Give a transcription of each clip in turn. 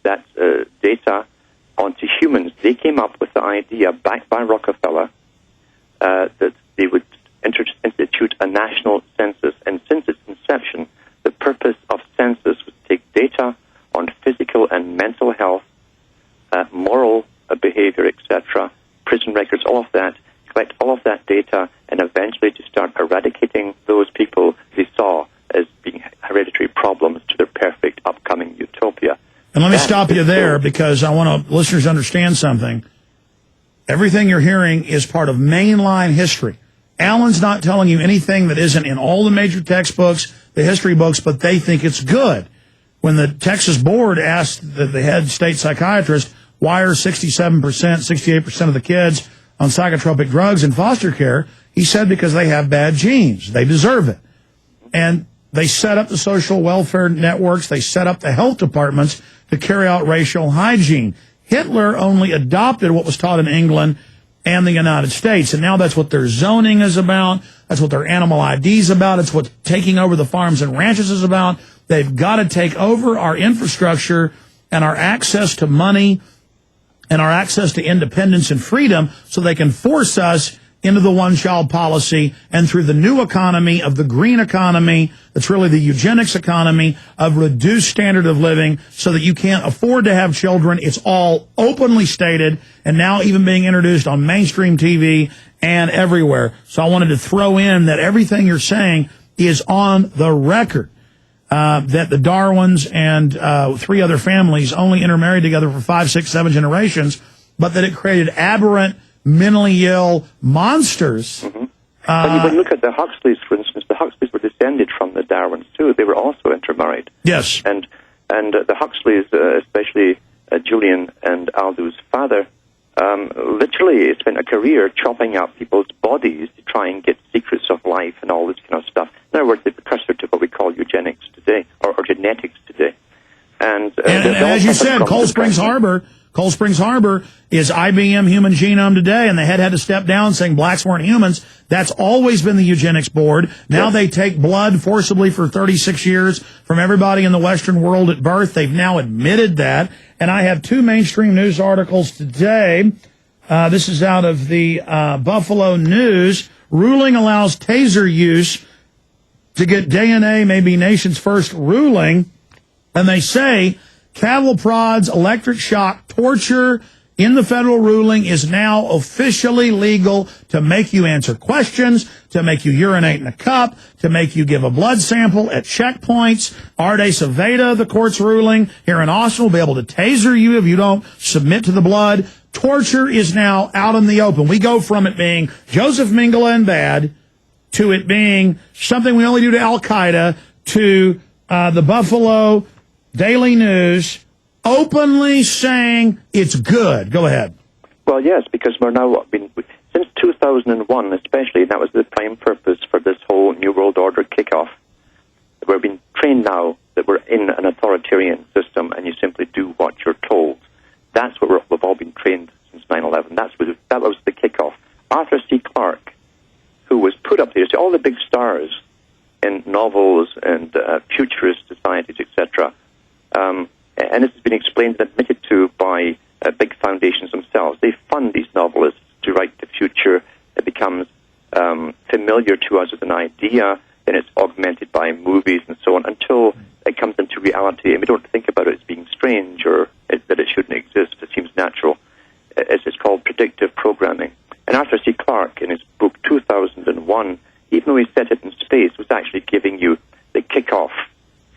that data onto humans. They came up with the idea, backed by Rockefeller, that they would institute a national census. And since its inception, the purpose of census was to take data on physical and mental health, moral behavior, etc., prison records, all of that, collect all of that data, and eventually to start eradicating those people they saw as being hereditary problems to their perfect upcoming utopia. And let me stop you there, because I want listeners to understand something. Everything you're hearing is part of mainline history. Alan's not telling you anything that isn't in all the major textbooks, the history books, but they think it's good. When the Texas board asked the head state psychiatrist, why are 67%, 68% of the kids on psychotropic drugs in foster care, he said because they have bad genes. They deserve it. And they set up the social welfare networks. They set up the health departments to carry out racial hygiene. Hitler only adopted what was taught in England and the United States, and now that's what their zoning is about. That's what their animal ID is about. It's what taking over the farms and ranches is about. They've got to take over our infrastructure and our access to money and our access to independence and freedom so they can force us into the one-child policy and through the new economy of the green economy, that's really the eugenics economy, of reduced standard of living so that you can't afford to have children. It's all openly stated and now even being introduced on mainstream TV and everywhere. So I wanted to throw in that everything you're saying is on the record, that the Darwins and 3 other families only intermarried together for 5, 6, 7 generations, but that it created aberrant, mentally ill monsters. When you look at the Huxleys, for instance, the Huxleys were descended from the Darwins too. They were also intermarried. Yes. And the Huxleys, especially Julian and Aldou's father, literally spent a career chopping up people's bodies to try and get secrets of life and all this kind of stuff. In other words, the precursor to what we call eugenics today, or genetics today. And as you said, Cold Springs Harbor is IBM Human Genome Today, and the head had to step down saying blacks weren't humans. That's always been the eugenics board. Now they take blood forcibly for 36 years from everybody in the Western world at birth. They've now admitted that. And I have 2 mainstream news articles today. This is out of the Buffalo News. Ruling allows taser use to get DNA, may be nation's first ruling. And they say cattle prods, electric shock, torture in the federal ruling is now officially legal to make you answer questions, to make you urinate in a cup, to make you give a blood sample at checkpoints. Arde Saveda, the court's ruling here in Austin, will be able to taser you if you don't submit to the blood. Torture is now out in the open. We go from it being Joseph Mengele and bad to it being something we only do to Al-Qaeda to the Buffalo Daily News openly saying it's good. Go ahead. Well, yes, because we're now, since 2001 especially, that was the prime purpose for this whole New World Order kickoff. We're being trained now that we're in an authoritarian system and you simply do what you're told. That's what we've all been trained since 9/11. That was the kickoff. Arthur C. Clarke, who was put up there, all the big stars in novels and futurist societies, etc., and this has been explained and admitted to by big foundations themselves. They fund these novelists to write the future. It becomes familiar to us as an idea, then it's augmented by movies and so on until it comes into reality, and we don't think about it as being strange or that it shouldn't exist. It seems natural. It's called predictive programming. And Arthur C. Clarke, in his book 2001, even though he set it in space, was actually giving you the kickoff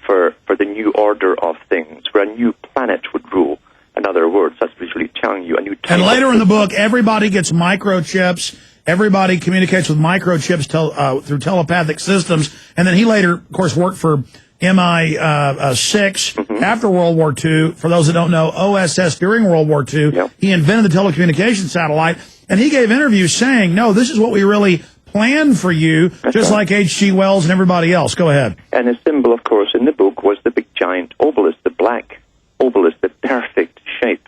for the new order of things, where a new planet would rule. In other words, that's visually telling you a new type. And later in the book, everybody gets microchips. Everybody communicates with microchips through telepathic systems. And then he later, of course, worked for MI6 after World War II. For those that don't know, OSS during World War II. Yep. He invented the telecommunications satellite. And he gave interviews saying, no, this is what we really planned for you, just like H.G. Wells and everybody else. Go ahead. And the symbol, of course, in the book was the big giant obelisk, the black obelisk, the perfect shape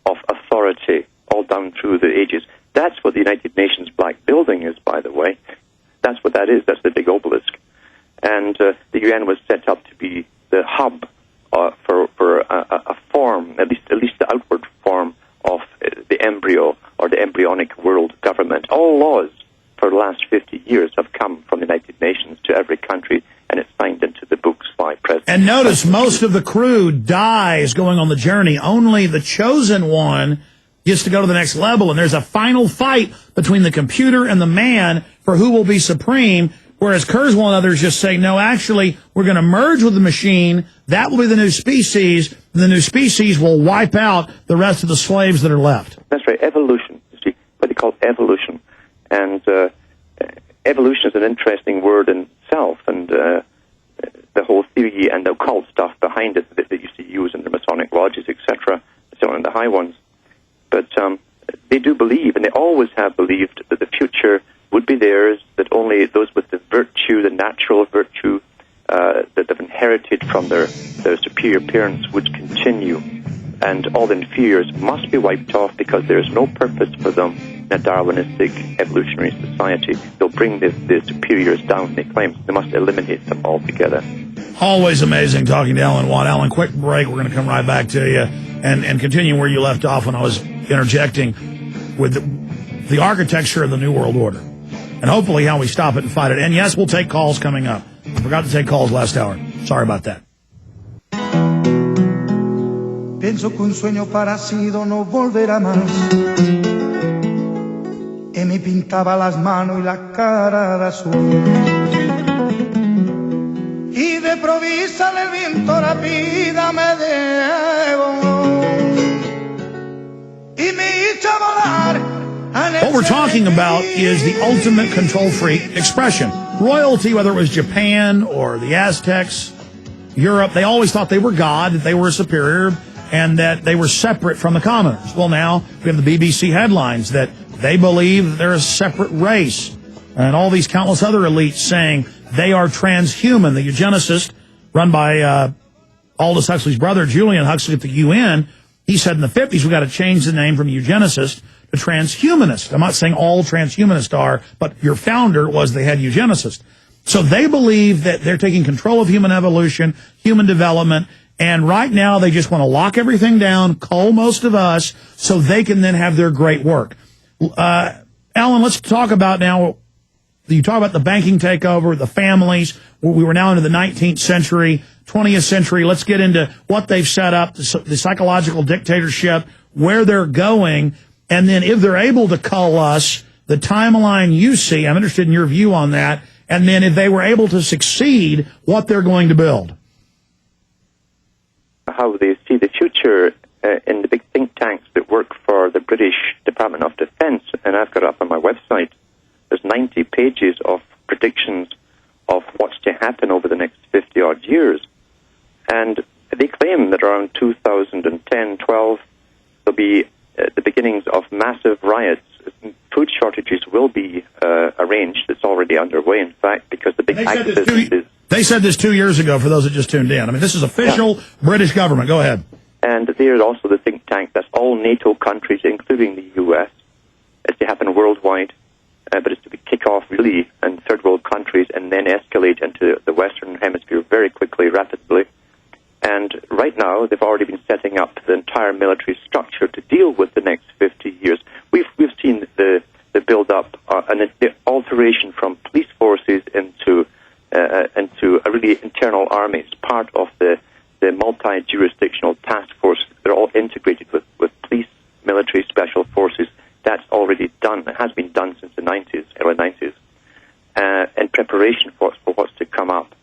of authority all down through the ages. That's what the United Nations Black Building is, by the way. That's what that is. That's the big obelisk. And the UN was set up to be the hub for a form at least the outward form of the embryo or the embryonic world government. All laws for the last 50 years have come from the United Nations to every country, and it's signed into the books by presidents. And notice most of the crew dies going on the journey. Only the chosen one gets to go to the next level, and there's a final fight between the computer and the man for who will be supreme, whereas Kurzweil and others just say, no, actually, we're going to merge with the machine. That will be the new species, and the new species will wipe out the rest of the slaves that are left. That's right, evolution. You see, what they call evolution. And evolution is an interesting word in itself, and the whole theory and the occult stuff behind it that they used to use in the Masonic lodges, etc., so on the high ones. But they do believe, and they always have believed, that the future would be theirs, that only those with the virtue, the natural virtue that they've inherited from their superior parents would continue, and all the inferiors must be wiped off because there's no purpose for them in a Darwinistic evolutionary society. They'll bring the superiors down, they claim. They must eliminate them altogether. Always amazing talking to Alan Watt. Alan, quick break. We're going to come right back to you and continue where you left off when I was interjecting with the architecture of the New World Order, and hopefully how we stop it and fight it. And yes, we'll take calls coming up. I forgot to take calls last hour. Sorry about that. Pienso que un sueño parecido no volverá más. Y me pintaba las manos y la cara de azul. Y de provisa el viento rápida me debo. Y me hizo volar. What we're talking about is the ultimate control freak expression. Royalty, whether it was Japan or the Aztecs, Europe, they always thought they were God, that they were superior, and that they were separate from the commoners. Well, now we have the BBC headlines that they believe that they're a separate race, and all these countless other elites saying they are transhuman. The eugenicist, run by Aldous Huxley's brother, Julian Huxley, at the UN, he said in the 50s we got to change the name from eugenicist to transhumanist. I'm not saying all transhumanists are, but your founder was the head eugenicist. So they believe that they're taking control of human evolution, human development, and right now they just want to lock everything down, cull most of us, so they can then have their great work. Alan, let's talk about now, you talk about the banking takeover, the families. We were now into the 19th century, 20th century. Let's get into what they've set up, the psychological dictatorship, where they're going, and then if they're able to cull us, the timeline you see. I'm interested in your view on that. And then if they were able to succeed, what they're going to build. How they see the future in the big think tanks that work for the British Department of Defence, and I've got it up on my website. There's 90 pages of predictions of what's to happen over the next 50-odd years. And they claim that around 2010, 12, there'll be the beginnings of massive riots. Food shortages will be arranged. It's already underway, in fact, because the big activism is... They said this 2 years ago, for those that just tuned in. I mean, this is official British government. Go ahead. And there's also the think tank that's all NATO countries, including the U.S. It's to happen worldwide, but it's to kick off really in third world countries and then escalate into the Western Hemisphere very quickly, rapidly. And right now, they've already been setting up the entire military structure to deal with the next 50 years. We've seen the build-up and the alteration from police forces into a really internal army. It's part of the multi-jurisdictional task force. They're all integrated with police, military, special forces. That's already done. It has been done since the 90s, early 90s, in preparation for what's to come up.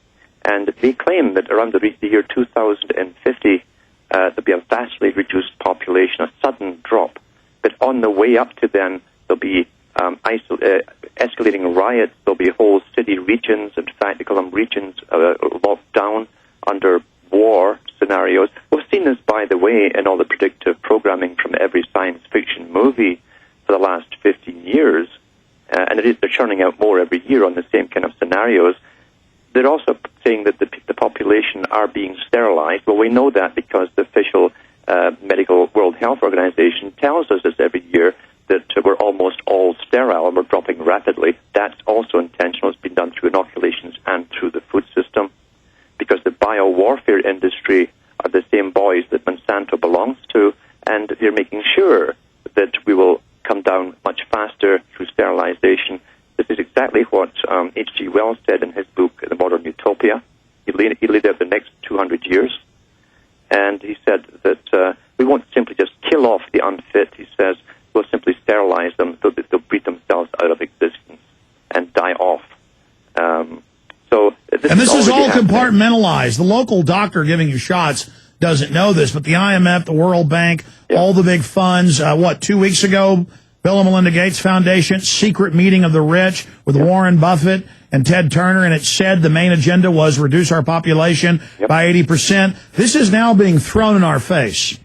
And they claim that around the year 2050, there'll be a vastly reduced population, a sudden drop. But on the way up to then, there'll be escalating riots. There'll be whole city regions. In fact, they call them regions locked down under war scenarios. We've seen this, by the way, in all the predictive programming from every science fiction movie for the last 15 years. And they're churning out more every year on the same kind of scenarios. They're also saying that the population are being sterilized. Well, we know that because the official medical World Health Organization tells us this every year, that we're almost all sterile and we're dropping rapidly. That's also intentional. It's been done through inoculations and through the food system, because the biowarfare industry are the same boys that Monsanto belongs they're making sure that we will come down much faster through sterilization. This is exactly what H.G. Wells said in his book, The Modern Utopia. He laid out the next 200 years. And he said that we won't simply just kill off the unfit. He says we'll simply sterilize them so that they'll breed themselves out of existence and die off. This is all compartmentalized. The local doctor giving you shots doesn't know this, but the IMF, the World Bank, all the big funds, 2 weeks ago, Bill and Melinda Gates Foundation, secret meeting of the rich with Warren Buffett and Ted Turner, and it said the main agenda was reduce our population by 80%. This is now being thrown in our face.